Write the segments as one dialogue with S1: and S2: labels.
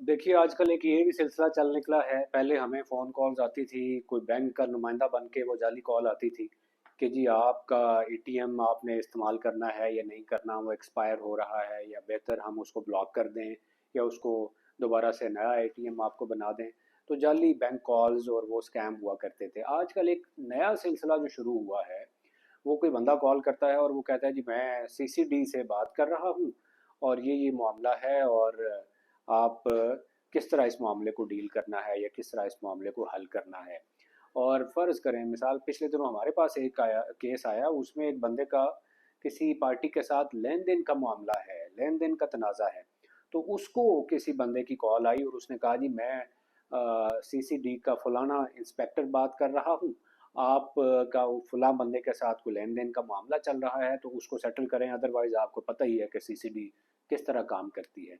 S1: देखिए आजकल एक ये भी सिलसिला चल निकला है। पहले हमें फ़ोन कॉल्स आती थी, कोई बैंक का नुमाइंदा बन के वो जाली कॉल आती थी कि जी आपका एटीएम आपने इस्तेमाल करना है या नहीं करना, वो एक्सपायर हो रहा है या बेहतर हम उसको ब्लॉक कर दें या उसको दोबारा से नया एटीएम आपको बना दें। तो जाली बैंक कॉल्स और वो स्कैम हुआ करते थे। आजकल एक नया सिलसिला जो शुरू हुआ है, वो कोई बंदा कॉल करता है और वो कहता है जी मैं सीसीडी से बात कर रहा हूँ और ये मामला है, और आप किस तरह इस मामले को डील करना है या किस तरह इस मामले को हल करना है। और फ़र्ज़ करें मिसाल पिछले दिनों हमारे पास एक केस आया, उसमें एक बंदे का किसी पार्टी के साथ लेन देन का मामला है, लेन देन का तनाज़ा है। तो उसको किसी बंदे की कॉल आई और उसने कहा जी मैं सीसीडी का फलाना इंस्पेक्टर बात कर रहा हूँ, आप का फलां बंदे के साथ कोई लेन देन का मामला चल रहा है तो उसको सेटल करें, अदरवाइज़ आपको पता ही है कि सीसीडी किस तरह काम करती है।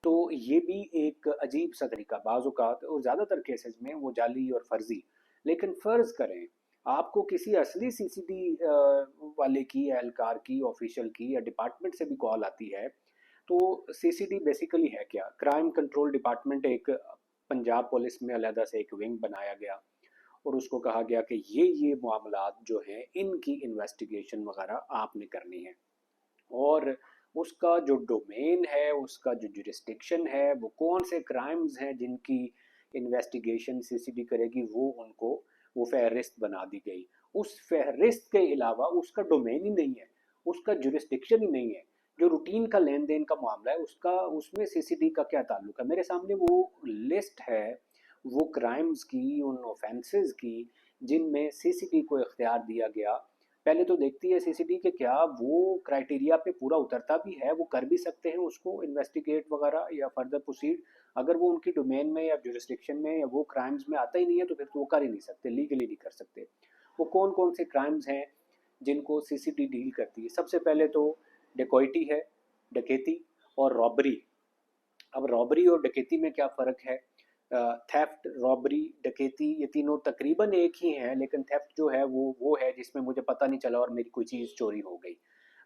S1: तो ये भी एक अजीब सा तरीका बाज़ औक़ात और ज़्यादातर केसेस में वो जाली और फर्जी। लेकिन फ़र्ज़ करें आपको किसी असली सीसीडी वाले की, एहलकार की, ऑफिशियल की या डिपार्टमेंट से भी कॉल आती है। तो सीसीडी बेसिकली है क्या? क्राइम कंट्रोल डिपार्टमेंट एक पंजाब पुलिस में अलहदा से एक विंग बनाया गया और उसको कहा गया कि ये मामलात जो हैं इनकी इन्वेस्टिगेशन वगैरह आपने करनी है। और उसका जो डोमेन है, उसका जो जुरिस्डिक्शन है, वो कौन से क्राइम्स हैं जिनकी इन्वेस्टिगेशन सीसीडी करेगी, वो उनको वो फहरिस्त बना दी गई। उस फहरिस्त के अलावा उसका डोमेन ही नहीं है, उसका जुरिस्डिक्शन ही नहीं है। जो रूटीन का लेन देन का मामला है उसका, उसमें सीसीडी का क्या ताल्लुक है? मेरे सामने वो लिस्ट है वो क्राइम्स की, उन ऑफेंसेस की जिनमें सीसीडी को इख्तियार दिया गया। पहले तो देखती है सीसीडी के क्या वो क्राइटेरिया पे पूरा उतरता भी है, वो कर भी सकते हैं उसको इन्वेस्टिगेट वगैरह या फर्दर प्रोसीड। अगर वो उनकी डोमेन में या जुरिस्डिक्शन में या वो क्राइम्स में आता ही नहीं है तो फिर तो वो कर ही नहीं सकते, लीगली नहीं कर सकते। वो कौन कौन से क्राइम्स हैं जिनको सीसीडी डील करती है? सबसे पहले तो डेकोइटी है, डकैती और रॉबरी। अब रॉबरी और डकैती में क्या फ़र्क है? थेफ्ट, रॉबरी, डकैती ये तीनों तकरीबन एक ही हैं, लेकिन थेफ्ट जो है वो है जिसमें मुझे पता नहीं चला और मेरी कोई चीज़ चोरी हो गई।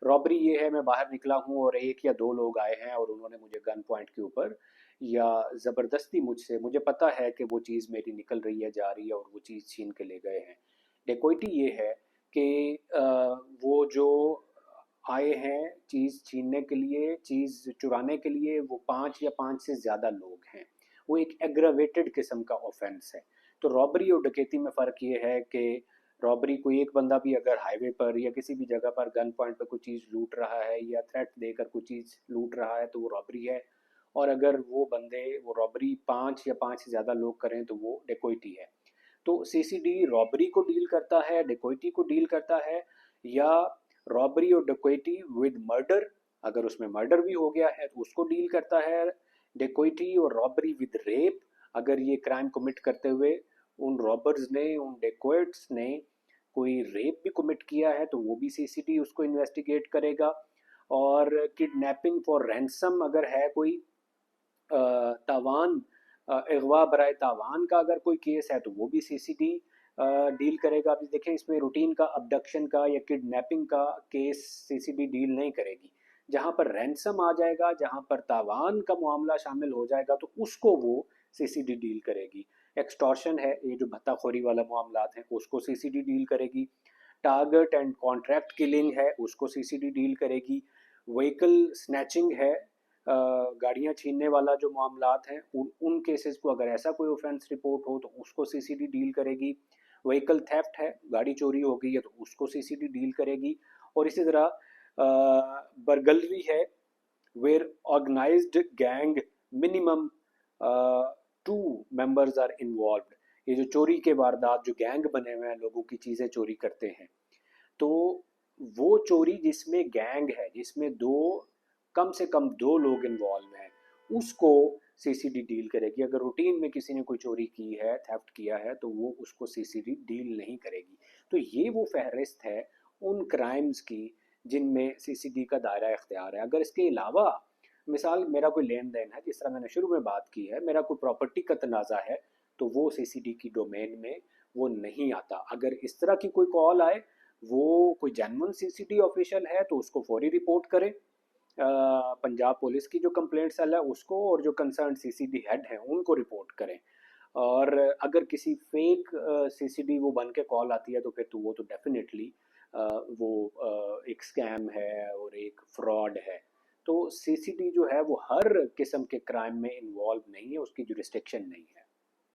S1: रॉबरी ये है मैं बाहर निकला हूँ और एक या दो लोग आए हैं और उन्होंने मुझे गन पॉइंट के ऊपर या ज़बरदस्ती मुझसे, मुझे पता है कि वो चीज़ मेरी निकल रही है, जा रही है और वो चीज़ छीन के ले गए हैं। डेकोइटी ये है कि वो जो आए हैं चीज़ छीनने के लिए, चीज़ चुराने के लिए, वो 5 या 5 से ज़्यादा लोग हैं। वो एक एग्रावेटेड किस्म का ऑफेंस है। तो रॉबरी और डकैती में फ़र्क ये है कि रॉबरी कोई एक बंदा भी अगर हाईवे पर या किसी भी जगह पर गन पॉइंट पर कोई चीज़ लूट रहा है या थ्रेट देकर कोई चीज़ लूट रहा है तो वो रॉबरी है। और अगर वो बंदे वो रॉबरी 5 या 5 से ज़्यादा लोग करें तो वो डेकोइटी है। तो सीसीडी रॉबरी को डील करता है, डेकोइटी को डील करता है, या रॉबरी और डेकोइटी विद मर्डर, अगर उसमें मर्डर भी हो गया है तो उसको डील करता है। डेकोइटी और रॉबरी विद रेप, अगर ये क्राइम कमिट करते हुए उन रॉबर्स ने, उन डेकोइट्स ने कोई रेप भी कमिट किया है तो वो भी सीसीडी उसको इन्वेस्टिगेट करेगा। और किडनैपिंग फॉर रैंसम अगर है कोई, तावान, अगवा बराए तावान का अगर कोई केस है तो वो भी सीसीडी डील करेगा। अभी देखें इसमें रूटीन का अबडक्शन का या किडनैपिंग का केस सीसीडी डील नहीं करेगी। जहाँ पर रैंसम आ जाएगा, जहाँ पर तावान का मामला शामिल हो जाएगा तो उसको वो सीसीडी डील करेगी। एक्सटॉर्शन है, ये जो भत्ताखोरी वाला मामलात हैं उसको सीसीडी डील करेगी। टारगेट एंड कॉन्ट्रैक्ट किलिंग है उसको सीसीडी डील करेगी। व्हीकल स्नैचिंग है, गाड़ियाँ छीनने वाला जो मामलात हैं उन केसेस को अगर ऐसा कोई ऑफेंस रिपोर्ट हो तो उसको सीसीडी डील करेगी। व्हीकल थेफ्ट है, गाड़ी चोरी हो गई है तो उसको सीसीडी डील करेगी। और इसी तरह बर्गलरी है, where organised gang minimum 2 members are involved. ये जो चोरी के वारदात जो गैंग बने हुए हैं लोगों की चीज़ें चोरी करते हैं, तो वो चोरी जिसमें गैंग है, जिसमें दो, कम से कम दो लोग इन्वॉल्व हैं, उसको सीसीडी डील करेगी। अगर रूटीन में किसी ने कोई चोरी की है, थेफ्ट किया है तो वो उसको सीसीडी डील नहीं करेगी। तो ये वो फहरिस्त है उन क्राइम्स की जिनमें सीसीडी का दायरा इख्तियार है। अगर इसके अलावा मिसाल मेरा कोई लेन देन है, जिस तरह मैंने शुरू में बात की है, मेरा कोई प्रॉपर्टी का तनाज़ा है, तो वो सीसीडी की डोमेन में वो नहीं आता। अगर इस तरह की कोई कॉल आए, वो कोई जेन्युइन सीसीडी ऑफिशियल है तो उसको फौरी रिपोर्ट करें। पंजाब पुलिस की जो कंप्लेंट सेल है उसको, और जो कंसर्न सीसीडी हेड हैं उनको रिपोर्ट करें। और अगर किसी फेक सीसीडी वो बन के कॉल आती है तो फिर तो वो तो डेफिनेटली वो एक स्कैम है और एक फ्रॉड है। तो सीसीडी जो है वो हर किस्म के क्राइम में इन्वॉल्व नहीं है, उसकी जुरिस्डिक्शन नहीं है।